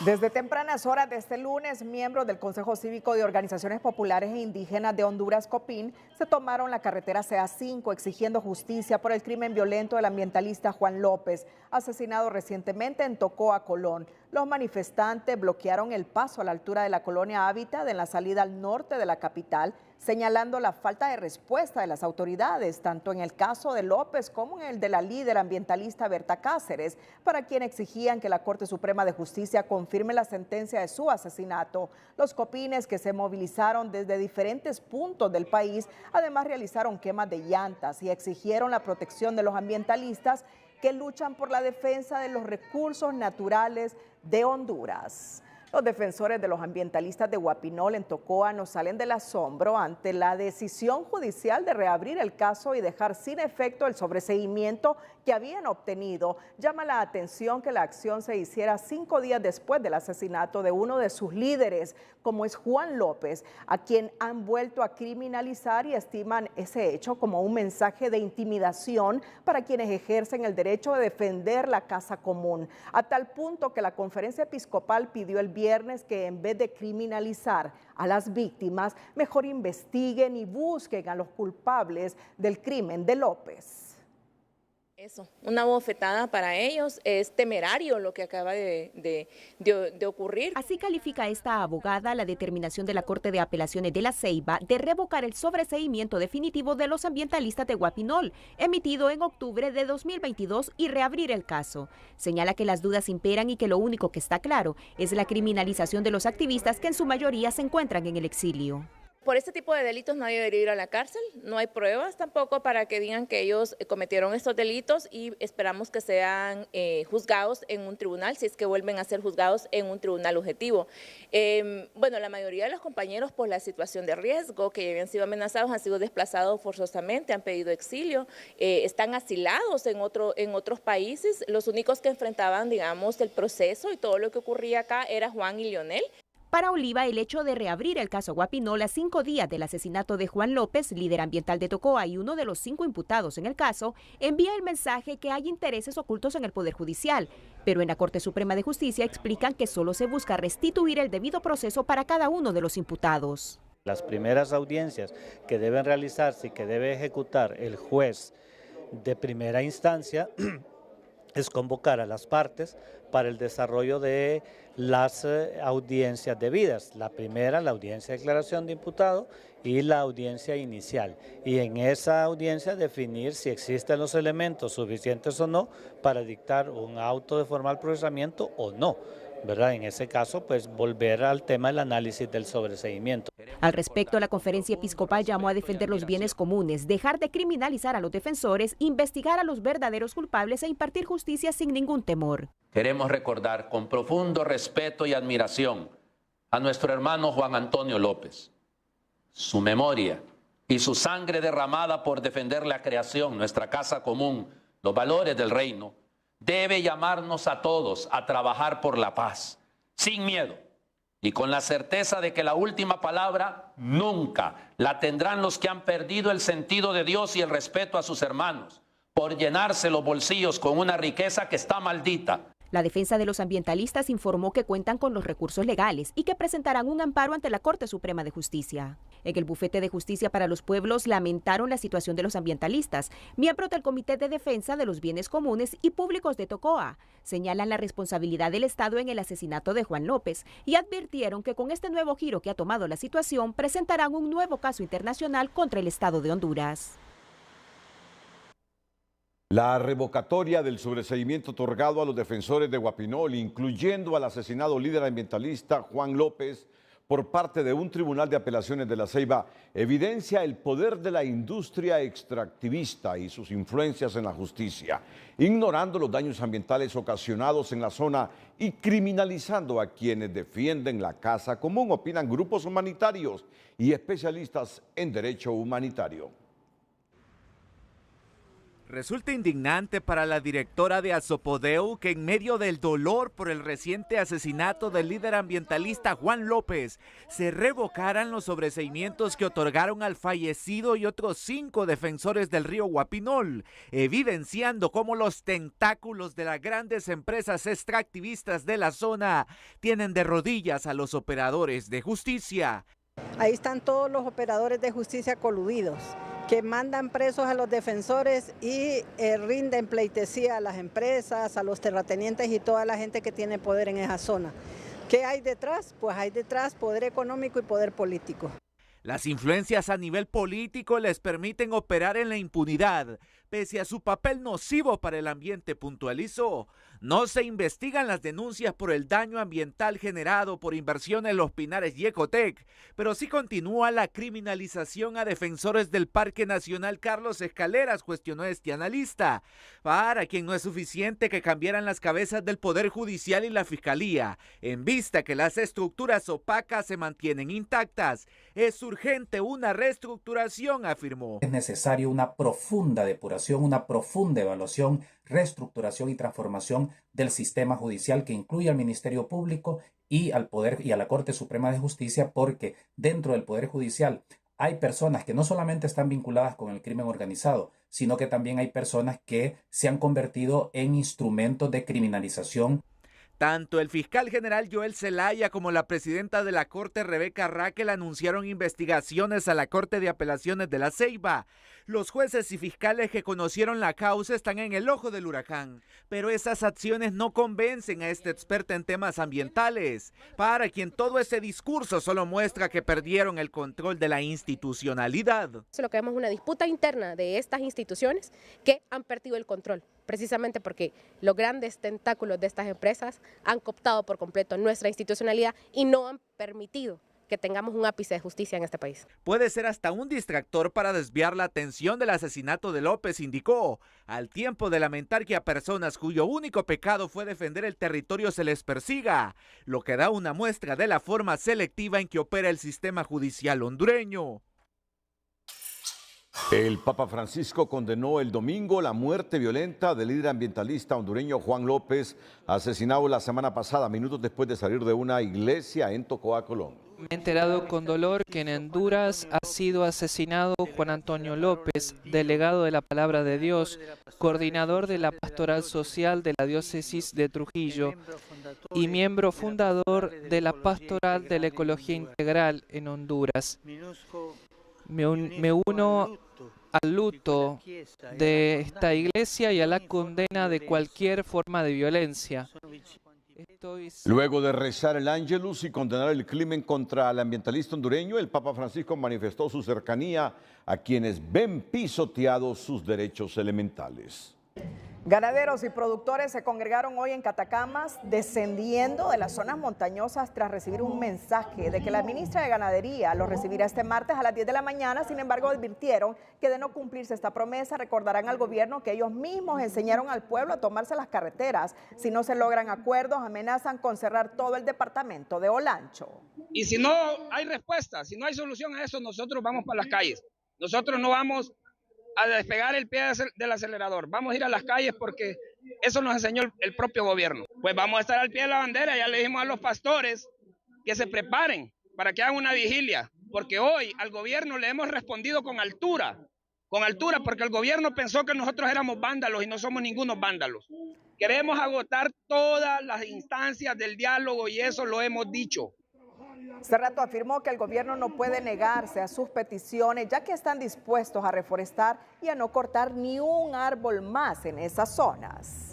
Desde tempranas horas de este lunes, miembros del Consejo Cívico de Organizaciones Populares e Indígenas de Honduras, COPIN, se tomaron la carretera CA5 exigiendo justicia por el crimen violento del ambientalista Juan López, asesinado recientemente en Tocoa, Colón. Los manifestantes bloquearon el paso a la altura de la colonia Hábitat en la salida al norte de la capital, señalando la falta de respuesta de las autoridades, tanto en el caso de López como en el de la líder ambientalista Berta Cáceres, para quien exigían que la Corte Suprema de Justicia confirme la sentencia de su asesinato. Los copines, que se movilizaron desde diferentes puntos del país, además realizaron quemas de llantas y exigieron la protección de los ambientalistas que luchan por la defensa de los recursos naturales de Honduras. Los defensores de los ambientalistas de Guapinol en Tocoa no salen del asombro ante la decisión judicial de reabrir el caso y dejar sin efecto el sobreseimiento que habían obtenido. Llama la atención que la acción se hiciera 5 días después del asesinato de uno de sus líderes, como es Juan López, a quien han vuelto a criminalizar y estiman ese hecho como un mensaje de intimidación para quienes ejercen el derecho de defender la casa común, a tal punto que la Conferencia Episcopal pidió el viernes que en vez de criminalizar a las víctimas, mejor investiguen y busquen a los culpables del crimen de López. Eso, una bofetada para ellos, es temerario lo que acaba de ocurrir. Así califica esta abogada la determinación de la Corte de Apelaciones de La Ceiba de revocar el sobreseimiento definitivo de los ambientalistas de Guapinol, emitido en octubre de 2022, y reabrir el caso. Señala que las dudas imperan y que lo único que está claro es la criminalización de los activistas que en su mayoría se encuentran en el exilio. Por este tipo de delitos nadie debería ir a la cárcel, no hay pruebas tampoco para que digan que ellos cometieron estos delitos y esperamos que sean juzgados en un tribunal, si es que vuelven a ser juzgados en un tribunal objetivo. Bueno, la mayoría de los compañeros por la situación de riesgo, que habían sido amenazados, han sido desplazados forzosamente, han pedido exilio, están asilados en otros países. Los únicos que enfrentaban, digamos, el proceso y todo lo que ocurría acá era Juan y Leonel. Para Oliva, el hecho de reabrir el caso Guapinol a 5 días del asesinato de Juan López, líder ambiental de Tocoa y uno de los 5 imputados en el caso, envía el mensaje que hay intereses ocultos en el Poder Judicial. Pero en la Corte Suprema de Justicia explican que solo se busca restituir el debido proceso para cada uno de los imputados. Las primeras audiencias que deben realizarse y que debe ejecutar el juez de primera instancia es convocar a las partes para el desarrollo de las audiencias debidas. La primera, la audiencia de declaración de imputado, y la audiencia inicial. Y en esa audiencia definir si existen los elementos suficientes o no para dictar un auto de formal procesamiento o no, ¿verdad? En ese caso, pues volver al tema del análisis del sobreseimiento. Al respecto, la Conferencia Episcopal llamó a defender los bienes comunes, dejar de criminalizar a los defensores, investigar a los verdaderos culpables e impartir justicia sin ningún temor. Queremos recordar con profundo respeto y admiración a nuestro hermano Juan Antonio López. Su memoria y su sangre derramada por defender la creación, nuestra casa común, los valores del reino, debe llamarnos a todos a trabajar por la paz, sin miedo y con la certeza de que la última palabra nunca la tendrán los que han perdido el sentido de Dios y el respeto a sus hermanos, por llenarse los bolsillos con una riqueza que está maldita. La defensa de los ambientalistas informó que cuentan con los recursos legales y que presentarán un amparo ante la Corte Suprema de Justicia. En el Bufete de Justicia para los Pueblos lamentaron la situación de los ambientalistas, miembros del Comité de Defensa de los Bienes Comunes y Públicos de Tocoa. Señalan la responsabilidad del Estado en el asesinato de Juan López y advirtieron que con este nuevo giro que ha tomado la situación presentarán un nuevo caso internacional contra el Estado de Honduras. La revocatoria del sobreseimiento otorgado a los defensores de Guapinol, incluyendo al asesinado líder ambientalista Juan López, por parte de un tribunal de apelaciones de La Ceiba, evidencia el poder de la industria extractivista y sus influencias en la justicia, ignorando los daños ambientales ocasionados en la zona y criminalizando a quienes defienden la casa común, opinan grupos humanitarios y especialistas en derecho humanitario. Resulta indignante para la directora de Azopodeu que en medio del dolor por el reciente asesinato del líder ambientalista Juan López se revocaran los sobreseimientos que otorgaron al fallecido y otros 5 defensores del río Guapinol, evidenciando cómo los tentáculos de las grandes empresas extractivistas de la zona tienen de rodillas a los operadores de justicia. Ahí están todos los operadores de justicia coludidos, que mandan presos a los defensores y rinden pleitesía a las empresas, a los terratenientes y toda la gente que tiene poder en esa zona. ¿Qué hay detrás? Pues hay detrás poder económico y poder político. Las influencias a nivel político les permiten operar en la impunidad, pese a su papel nocivo para el ambiente, puntualizó. No se investigan las denuncias por el daño ambiental generado por inversión en Los Pinares y Ecotec, pero sí continúa la criminalización a defensores del Parque Nacional Carlos Escaleras, cuestionó este analista, para quien no es suficiente que cambiaran las cabezas del Poder Judicial y la Fiscalía, en vista que las estructuras opacas se mantienen intactas. Es urgente una reestructuración, afirmó. Es necesario una profunda depuración, una profunda evaluación, reestructuración y transformación del sistema judicial que incluye al Ministerio Público y al Poder y a la Corte Suprema de Justicia, porque dentro del Poder Judicial hay personas que no solamente están vinculadas con el crimen organizado, sino que también hay personas que se han convertido en instrumentos de criminalización. Tanto el fiscal general Joel Zelaya como la presidenta de la Corte, Rebeca Raquel, anunciaron investigaciones a la Corte de Apelaciones de La Ceiba. Los jueces y fiscales que conocieron la causa están en el ojo del huracán, pero esas acciones no convencen a este experto en temas ambientales, para quien todo ese discurso solo muestra que perdieron el control de la institucionalidad. Lo que vemos es una disputa interna de estas instituciones que han perdido el control, precisamente porque los grandes tentáculos de estas empresas han cooptado por completo nuestra institucionalidad y no han permitido que tengamos un ápice de justicia en este país. Puede ser hasta un distractor para desviar la atención del asesinato de López, indicó, al tiempo de lamentar que a personas cuyo único pecado fue defender el territorio se les persiga, lo que da una muestra de la forma selectiva en que opera el sistema judicial hondureño. El Papa Francisco condenó el domingo la muerte violenta del líder ambientalista hondureño Juan López, asesinado la semana pasada, minutos después de salir de una iglesia en Tocoa, Colón. Me he enterado con dolor que en Honduras ha sido asesinado Juan Antonio López, delegado de la Palabra de Dios, coordinador de la Pastoral Social de la Diócesis de Trujillo y miembro fundador de la Pastoral de la Ecología Integral en Honduras. Me uno al luto de esta iglesia y a la condena de cualquier forma de violencia. Luego de rezar el Ángelus y condenar el crimen contra el ambientalista hondureño, el Papa Francisco manifestó su cercanía a quienes ven pisoteados sus derechos elementales. Ganaderos y productores se congregaron hoy en Catacamas, descendiendo de las zonas montañosas tras recibir un mensaje de que la ministra de Ganadería los recibirá este martes a las 10 de la mañana. Sin embargo, advirtieron que de no cumplirse esta promesa, recordarán al gobierno que ellos mismos enseñaron al pueblo a tomarse las carreteras. Si no se logran acuerdos, amenazan con cerrar todo el departamento de Olancho. Y si no hay respuesta, si no hay solución a eso, nosotros vamos para las calles. Nosotros no vamos a despegar el pie del acelerador. Vamos a ir a las calles porque eso nos enseñó el propio gobierno. Pues vamos a estar al pie de la bandera. Ya le dijimos a los pastores que se preparen para que hagan una vigilia, porque hoy al gobierno le hemos respondido con altura, porque el gobierno pensó que nosotros éramos vándalos y no somos ningunos vándalos. Queremos agotar todas las instancias del diálogo y eso lo hemos dicho. Cerrato afirmó que el gobierno no puede negarse a sus peticiones, ya que están dispuestos a reforestar y a no cortar ni un árbol más en esas zonas.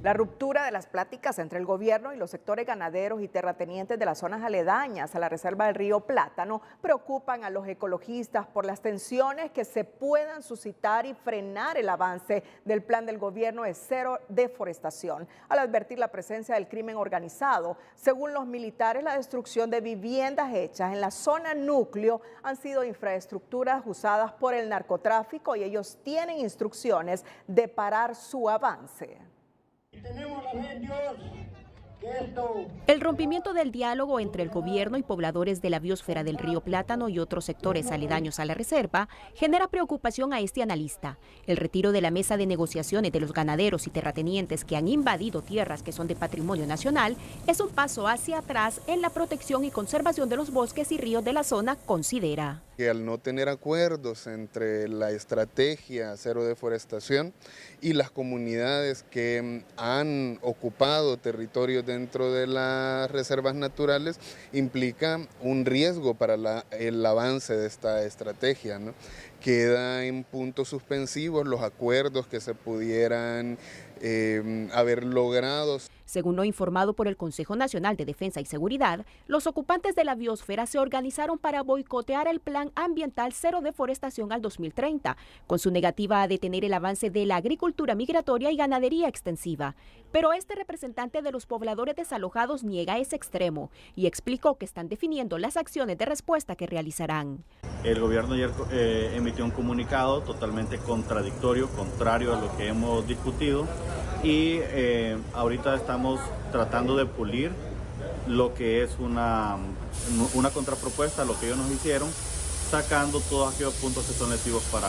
La ruptura de las pláticas entre el gobierno y los sectores ganaderos y terratenientes de las zonas aledañas a la reserva del río Plátano preocupan a los ecologistas por las tensiones que se puedan suscitar y frenar el avance del plan del gobierno de cero deforestación, al advertir la presencia del crimen organizado. Según los militares, la destrucción de viviendas hechas en la zona núcleo han sido infraestructuras usadas por el narcotráfico y ellos tienen instrucciones de parar su avance. El rompimiento del diálogo entre el gobierno y pobladores de la biosfera del río Plátano y otros sectores aledaños a la reserva genera preocupación a este analista. El retiro de la mesa de negociaciones de los ganaderos y terratenientes que han invadido tierras que son de patrimonio nacional es un paso hacia atrás en la protección y conservación de los bosques y ríos de la zona, considera. Que al no tener acuerdos entre la estrategia cero deforestación y las comunidades que han ocupado territorios dentro de las reservas naturales, implica un riesgo para el avance de esta estrategia, ¿no? Queda en puntos suspensivos los acuerdos que se pudieran haber logrado. Según lo informado por el Consejo Nacional de Defensa y Seguridad, los ocupantes de la biosfera se organizaron para boicotear el Plan Ambiental Cero Deforestación al 2030, con su negativa a detener el avance de la agricultura migratoria y ganadería extensiva. Pero este representante de los pobladores desalojados niega ese extremo y explicó que están definiendo las acciones de respuesta que realizarán. El gobierno ayer emitió un comunicado totalmente contradictorio, contrario a lo que hemos discutido, y ahorita estamos tratando de pulir lo que es una contrapropuesta a lo que ellos nos hicieron, sacando todos aquellos puntos que son lesivos para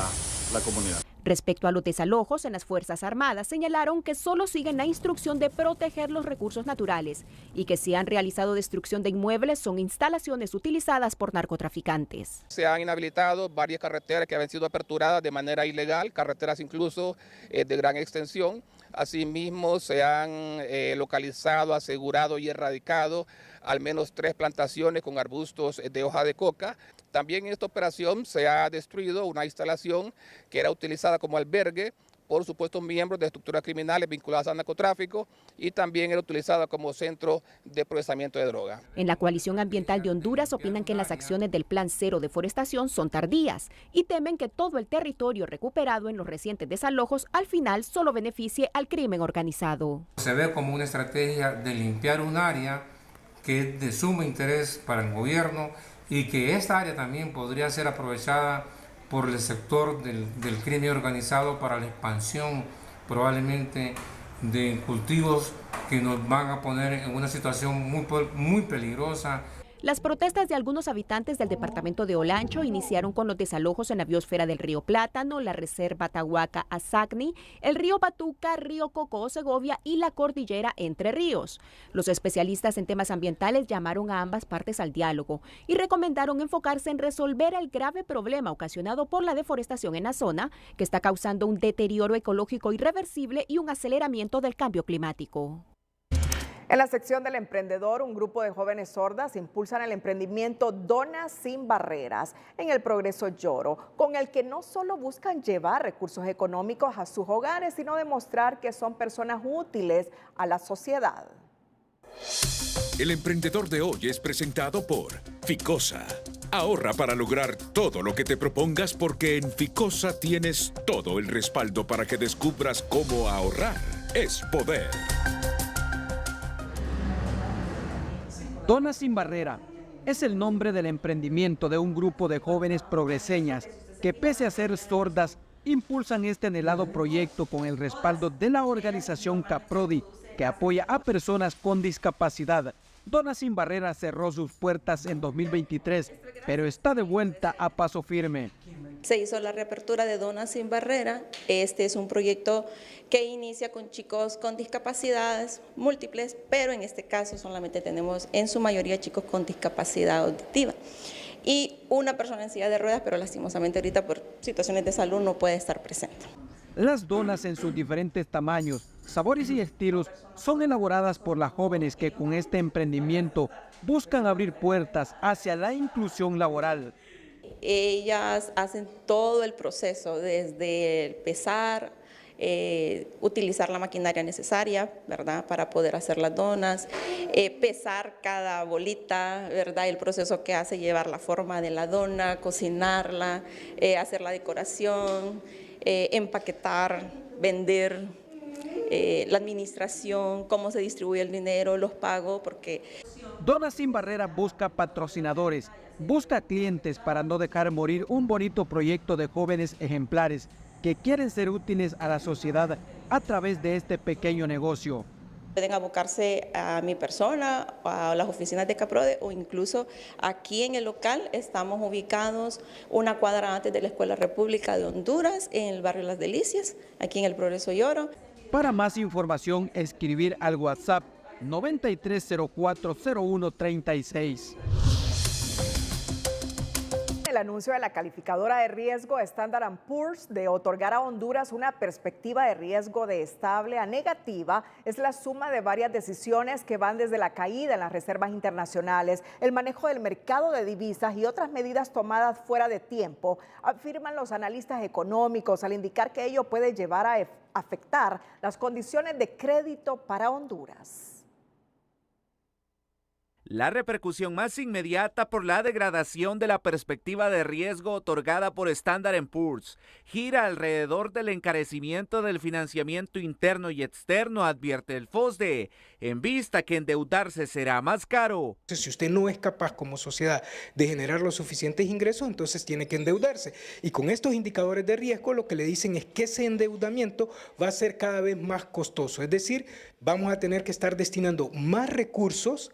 la comunidad. Respecto a los desalojos en las Fuerzas Armadas, señalaron que solo siguen la instrucción de proteger los recursos naturales y que si han realizado destrucción de inmuebles son instalaciones utilizadas por narcotraficantes. Se han inhabilitado varias carreteras que habían sido aperturadas de manera ilegal, carreteras incluso de gran extensión. Asimismo, se han localizado, asegurado y erradicado al menos 3 plantaciones con arbustos de hoja de coca. También en esta operación se ha destruido una instalación que era utilizada como albergue por supuestos miembros de estructuras criminales vinculadas al narcotráfico y también era utilizada como centro de procesamiento de droga. En la Coalición Ambiental de Honduras opinan que las acciones del Plan Cero Deforestación son tardías y temen que todo el territorio recuperado en los recientes desalojos al final solo beneficie al crimen organizado. Se ve como una estrategia de limpiar un área que es de sumo interés para el gobierno y que esta área también podría ser aprovechada por el sector del crimen organizado para la expansión probablemente de cultivos que nos van a poner en una situación muy peligrosa. Las protestas de algunos habitantes del departamento de Olancho iniciaron con los desalojos en la biosfera del río Plátano, la reserva Tahuaca-Asacni, el río Batuca, río Cocó-Segovia y la cordillera Entre Ríos. Los especialistas en temas ambientales llamaron a ambas partes al diálogo y recomendaron enfocarse en resolver el grave problema ocasionado por la deforestación en la zona, que está causando un deterioro ecológico irreversible y un aceleramiento del cambio climático. En la sección del emprendedor, un grupo de jóvenes sordas impulsan el emprendimiento Donas Sin Barreras en el Progreso Lloro, con el que no solo buscan llevar recursos económicos a sus hogares, sino demostrar que son personas útiles a la sociedad. El emprendedor de hoy es presentado por Ficosa. Ahorra para lograr todo lo que te propongas porque en Ficosa tienes todo el respaldo para que descubras cómo ahorrar es poder. Donas Sin Barrera es el nombre del emprendimiento de un grupo de jóvenes progreseñas que, pese a ser sordas, impulsan este anhelado proyecto con el respaldo de la organización Caprodi, que apoya a personas con discapacidad. Donas Sin Barrera cerró sus puertas en 2023, pero está de vuelta a paso firme. Se hizo la reapertura de Donas Sin Barrera. Este es un proyecto que inicia con chicos con discapacidades múltiples, pero en este caso solamente tenemos en su mayoría chicos con discapacidad auditiva. Y una persona en silla de ruedas, pero lastimosamente ahorita por situaciones de salud no puede estar presente. Las donas en sus diferentes tamaños sabores y estilos son elaboradas por las jóvenes que con este emprendimiento buscan abrir puertas hacia la inclusión laboral. Ellas hacen todo el proceso, desde pesar, utilizar la maquinaria necesaria, ¿verdad?, para poder hacer las donas, pesar cada bolita, ¿verdad?, el proceso que hace llevar la forma de la dona, cocinarla, hacer la decoración, empaquetar, vender, la administración, cómo se distribuye el dinero, los pagos, porque... Donas Sin Barreras busca patrocinadores, busca clientes para no dejar morir un bonito proyecto de jóvenes ejemplares que quieren ser útiles a la sociedad a través de este pequeño negocio. Pueden abocarse a mi persona, a las oficinas de Caprode o incluso aquí en el local. Estamos ubicados una cuadra antes de la Escuela República de Honduras, en el barrio Las Delicias, aquí en el Progreso y Oro. Para más información, escribir al WhatsApp 93040136. El anuncio de la calificadora de riesgo Standard & Poor's de otorgar a Honduras una perspectiva de riesgo de estable a negativa es la suma de varias decisiones que van desde la caída en las reservas internacionales, el manejo del mercado de divisas y otras medidas tomadas fuera de tiempo, afirman los analistas económicos al indicar que ello puede llevar a afectar las condiciones de crédito para Honduras. La repercusión más inmediata por la degradación de la perspectiva de riesgo otorgada por Standard & Poor's gira alrededor del encarecimiento del financiamiento interno y externo, advierte el FOSDE, en vista que endeudarse será más caro. Si usted no es capaz como sociedad de generar los suficientes ingresos, entonces tiene que endeudarse. Y con estos indicadores de riesgo lo que le dicen es que ese endeudamiento va a ser cada vez más costoso. Es decir, vamos a tener que estar destinando más recursos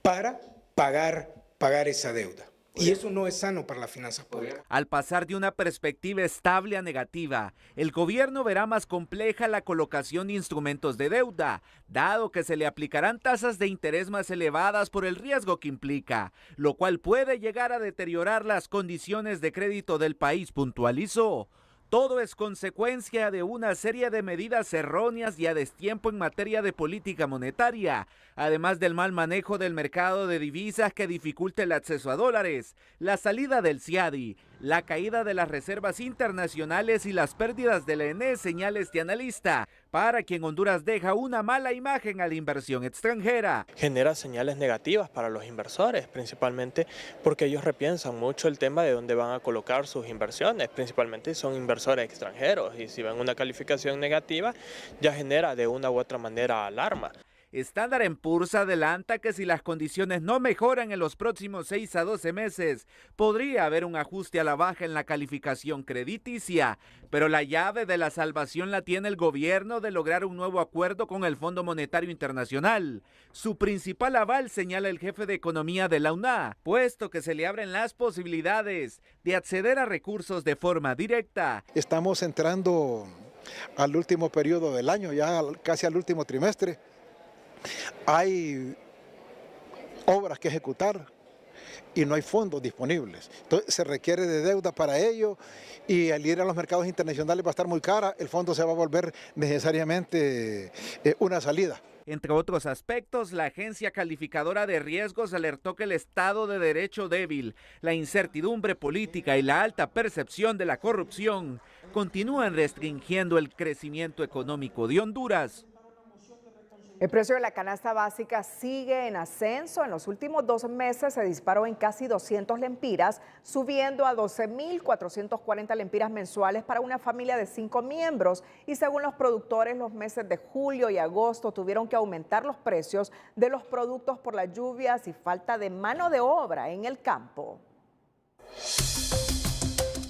para pagar esa deuda. Y eso no es sano para las finanzas públicas. Al pasar de una perspectiva estable a negativa, el gobierno verá más compleja la colocación de instrumentos de deuda, dado que se le aplicarán tasas de interés más elevadas por el riesgo que implica, lo cual puede llegar a deteriorar las condiciones de crédito del país, puntualizó. Todo es consecuencia de una serie de medidas erróneas y a destiempo en materia de política monetaria, además del mal manejo del mercado de divisas que dificulta el acceso a dólares, la salida del CIADI, la caída de las reservas internacionales y las pérdidas del ENE, señala este analista, para quien Honduras deja una mala imagen a la inversión extranjera. Genera señales negativas para los inversores, principalmente porque ellos repiensan mucho el tema de dónde van a colocar sus inversiones, principalmente son inversores extranjeros, y si ven una calificación negativa ya genera de una u otra manera alarma. Standard & Poor's adelanta que si las condiciones no mejoran en los próximos 6 a 12 meses, podría haber un ajuste a la baja en la calificación crediticia, pero la llave de la salvación la tiene el gobierno de lograr un nuevo acuerdo con el Fondo Monetario Internacional. Su principal aval, señala el jefe de economía de la UNA, puesto que se le abren las posibilidades de acceder a recursos de forma directa. Estamos entrando al último periodo del año, ya casi al último trimestre. Hay obras que ejecutar y no hay fondos disponibles. Entonces se requiere de deuda para ello y al ir a los mercados internacionales va a estar muy cara, el fondo se va a volver necesariamente una salida. Entre otros aspectos, la agencia calificadora de riesgos alertó que el Estado de Derecho débil, la incertidumbre política y la alta percepción de la corrupción continúan restringiendo el crecimiento económico de Honduras. El precio de la canasta básica sigue en ascenso. En los últimos 2 meses se disparó en casi 200 lempiras, subiendo a 12.440 lempiras mensuales para una familia de 5 miembros. Y según los productores, los meses de julio y agosto tuvieron que aumentar los precios de los productos por las lluvias y falta de mano de obra en el campo.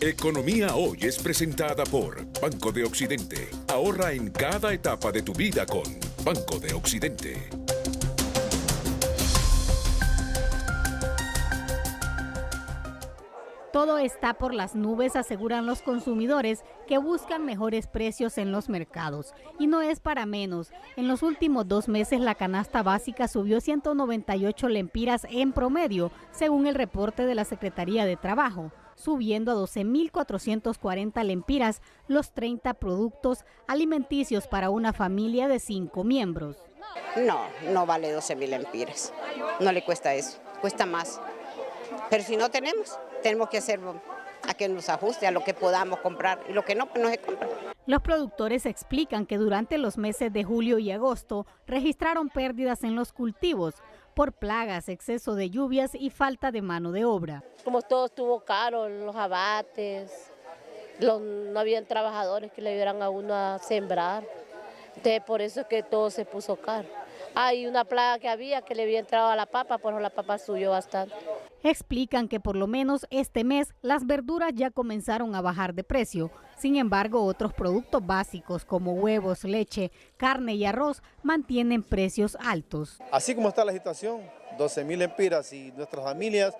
Economía Hoy es presentada por Banco de Occidente. Ahorra en cada etapa de tu vida con Banco de Occidente. Todo está por las nubes, aseguran los consumidores que buscan mejores precios en los mercados. Y no es para menos. En los últimos 2 meses la canasta básica subió 198 lempiras en promedio, según el reporte de la Secretaría de Trabajo. subiendo a 12.440 lempiras los 30 productos alimenticios para una familia de 5 miembros. No vale 12.000 lempiras, no le cuesta eso, cuesta más. Pero si no tenemos que hacer a que nos ajuste a lo que podamos comprar y lo que no, pues no se compra. Los productores explican que durante los meses de julio y agosto registraron pérdidas en los cultivos por plagas, exceso de lluvias y falta de mano de obra. Como todo estuvo caro, los abates, no habían trabajadores que le ayudaran a uno a sembrar, entonces por eso es que todo se puso caro. Hay una plaga que había que le había entrado a la papa, por eso la papa subió bastante. Explican que por lo menos este mes las verduras ya comenzaron a bajar de precio. Sin embargo, otros productos básicos como huevos, leche, carne y arroz mantienen precios altos. Así como está la situación, 12.000 lempiras y nuestras familias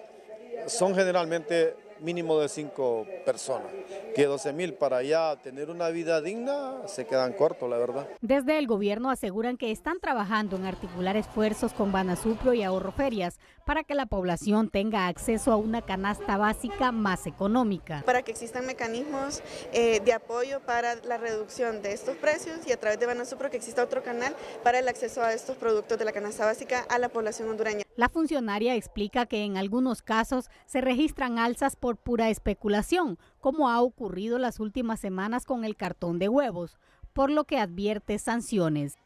son generalmente mínimo de 5 personas, que 12.000 para ya tener una vida digna se quedan cortos, la verdad. Desde el gobierno aseguran que están trabajando en articular esfuerzos con Banasupro y Ahorroferias para que la población tenga acceso a una canasta básica más económica. Para que existan mecanismos de apoyo para la reducción de estos precios y a través de Banasupro que exista otro canal para el acceso a estos productos de la canasta básica a la población hondureña. La funcionaria explica que en algunos casos se registran alzas por pura especulación, como ha ocurrido las últimas semanas con el cartón de huevos, por lo que advierte sanciones.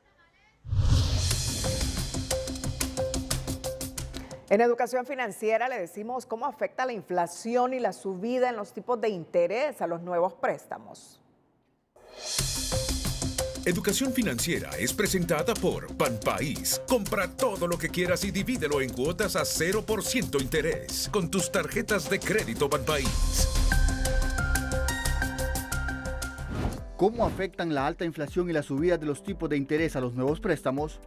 En educación financiera le decimos cómo afecta la inflación y la subida en los tipos de interés a los nuevos préstamos. Educación Financiera es presentada por Banpaís. Compra todo lo que quieras y divídelo en cuotas a 0% interés con tus tarjetas de crédito Banpaís. ¿Cómo afectan la alta inflación y la subida de los tipos de interés a los nuevos préstamos?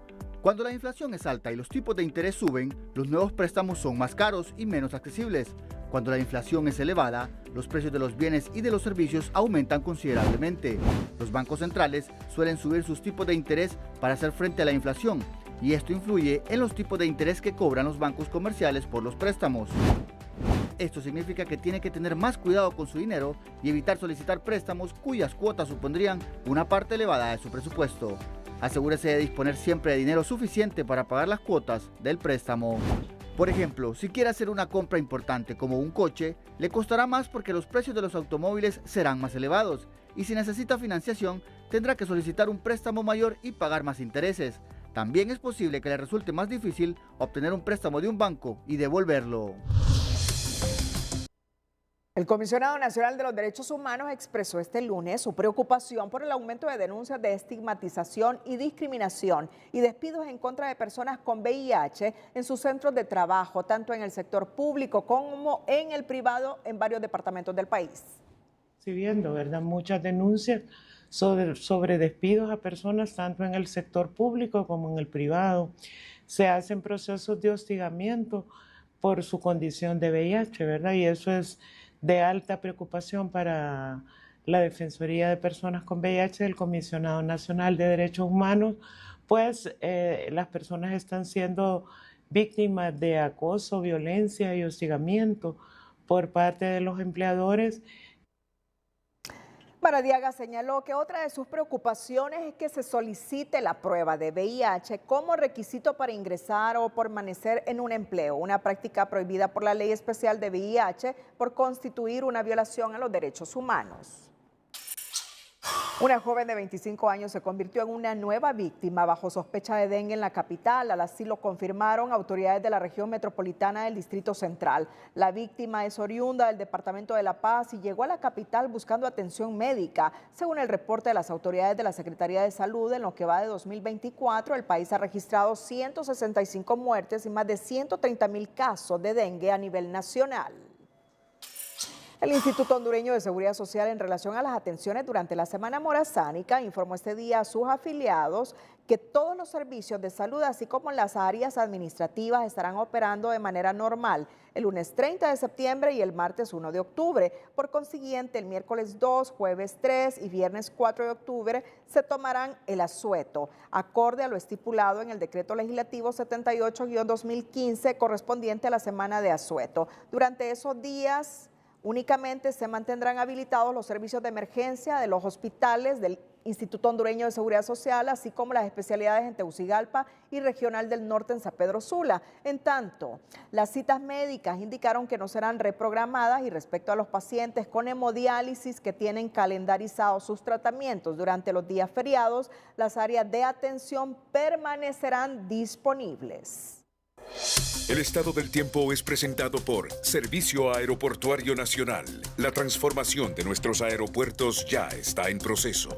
Cuando la inflación es alta y los tipos de interés suben, los nuevos préstamos son más caros y menos accesibles. Cuando la inflación es elevada, los precios de los bienes y de los servicios aumentan considerablemente. Los bancos centrales suelen subir sus tipos de interés para hacer frente a la inflación, y esto influye en los tipos de interés que cobran los bancos comerciales por los préstamos. Esto significa que tiene que tener más cuidado con su dinero y evitar solicitar préstamos cuyas cuotas supondrían una parte elevada de su presupuesto. Asegúrese de disponer siempre de dinero suficiente para pagar las cuotas del préstamo. Por ejemplo, si quiere hacer una compra importante como un coche, le costará más porque los precios de los automóviles serán más elevados, y si necesita financiación, tendrá que solicitar un préstamo mayor y pagar más intereses. También es posible que le resulte más difícil obtener un préstamo de un banco y devolverlo. El Comisionado Nacional de los Derechos Humanos expresó este lunes su preocupación por el aumento de denuncias de estigmatización y discriminación y despidos en contra de personas con VIH en sus centros de trabajo, tanto en el sector público como en el privado en varios departamentos del país. Sí, viendo, ¿verdad? Muchas denuncias sobre despidos a personas tanto en el sector público como en el privado. Se hacen procesos de hostigamiento por su condición de VIH, ¿verdad? Y eso es de alta preocupación para la Defensoría de Personas con VIH del Comisionado Nacional de Derechos Humanos, pues las personas están siendo víctimas de acoso, violencia y hostigamiento por parte de los empleadores. Maradiaga señaló que otra de sus preocupaciones es que se solicite la prueba de VIH como requisito para ingresar o permanecer en un empleo, una práctica prohibida por la Ley Especial de VIH por constituir una violación a los derechos humanos. Una joven de 25 años se convirtió en una nueva víctima bajo sospecha de dengue en la capital. Así lo confirmaron autoridades de la región metropolitana del Distrito Central. La víctima es oriunda del departamento de La Paz y llegó a la capital buscando atención médica. Según el reporte de las autoridades de la Secretaría de Salud, en lo que va de 2024, el país ha registrado 165 muertes y más de 130,000 casos de dengue a nivel nacional. El Instituto Hondureño de Seguridad Social, en relación a las atenciones durante la Semana Morazánica, informó este día a sus afiliados que todos los servicios de salud, así como las áreas administrativas, estarán operando de manera normal el lunes 30 de septiembre y el martes 1 de octubre. Por consiguiente, el miércoles 2, jueves 3 y viernes 4 de octubre se tomarán el asueto, acorde a lo estipulado en el Decreto Legislativo 78-2015, correspondiente a la Semana de Asueto. Durante esos días Únicamente se mantendrán habilitados los servicios de emergencia de los hospitales del Instituto Hondureño de Seguridad Social, así como las especialidades en Tegucigalpa y Regional del Norte en San Pedro Sula. En tanto, las citas médicas indicaron que no serán reprogramadas, y respecto a los pacientes con hemodiálisis que tienen calendarizados sus tratamientos durante los días feriados, las áreas de atención permanecerán disponibles. El estado del tiempo es presentado por Servicio Aeroportuario Nacional. La transformación de nuestros aeropuertos ya está en proceso.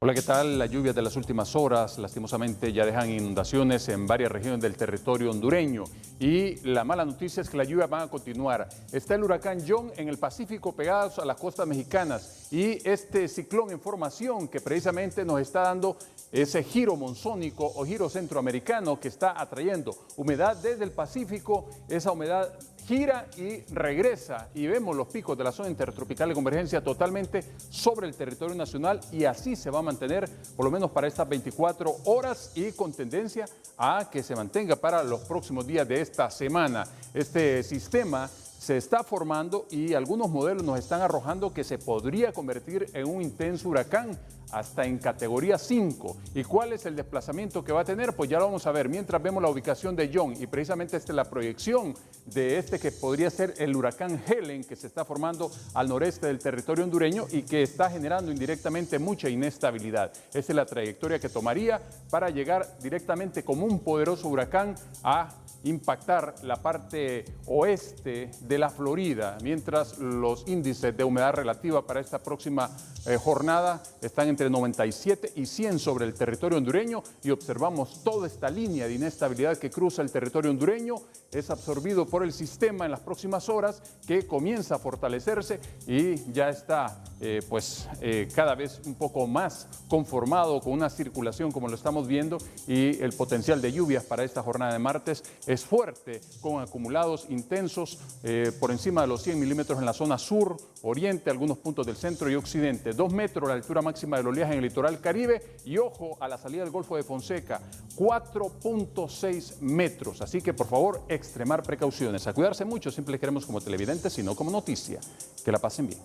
Hola, ¿qué tal? Las lluvias de las últimas horas lastimosamente ya dejan inundaciones en varias regiones del territorio hondureño, y la mala noticia es que las lluvias van a continuar. Está el huracán John en el Pacífico, pegados a las costas mexicanas, y este ciclón en formación que precisamente nos está dando ese giro monzónico o giro centroamericano que está atrayendo humedad desde el Pacífico. Esa humedad gira y regresa, y vemos los picos de la zona intertropical de convergencia totalmente sobre el territorio nacional, y así se va a mantener por lo menos para estas 24 horas, y con tendencia a que se mantenga para los próximos días de esta semana. Este sistema se está formando y algunos modelos nos están arrojando que se podría convertir en un intenso huracán hasta en categoría 5. ¿Y cuál es el desplazamiento que va a tener? Pues ya lo vamos a ver mientras vemos la ubicación de John, y precisamente esta es la proyección de este que podría ser el huracán Helen, que se está formando al noreste del territorio hondureño y que está generando indirectamente mucha inestabilidad. Esta es la trayectoria que tomaría para llegar directamente como un poderoso huracán a impactar la parte oeste de la Florida, mientras los índices de humedad relativa para esta próxima jornada están entre 97 y 100 sobre el territorio hondureño, y observamos toda esta línea de inestabilidad que cruza el territorio hondureño. Es absorbido por el sistema en las próximas horas, que comienza a fortalecerse y ya está cada vez un poco más conformado con una circulación como lo estamos viendo, y el potencial de lluvias para esta jornada de martes es fuerte, con acumulados intensos por encima de los 100 milímetros en la zona sur, oriente, algunos puntos del centro y occidente. 2 metros la altura máxima del oleaje en el litoral caribe, y ojo a la salida del Golfo de Fonseca, 4.6 metros. Así que por favor, extremar precauciones, a cuidarse mucho. Siempre les queremos como televidentes y no como noticia. Que la pasen bien.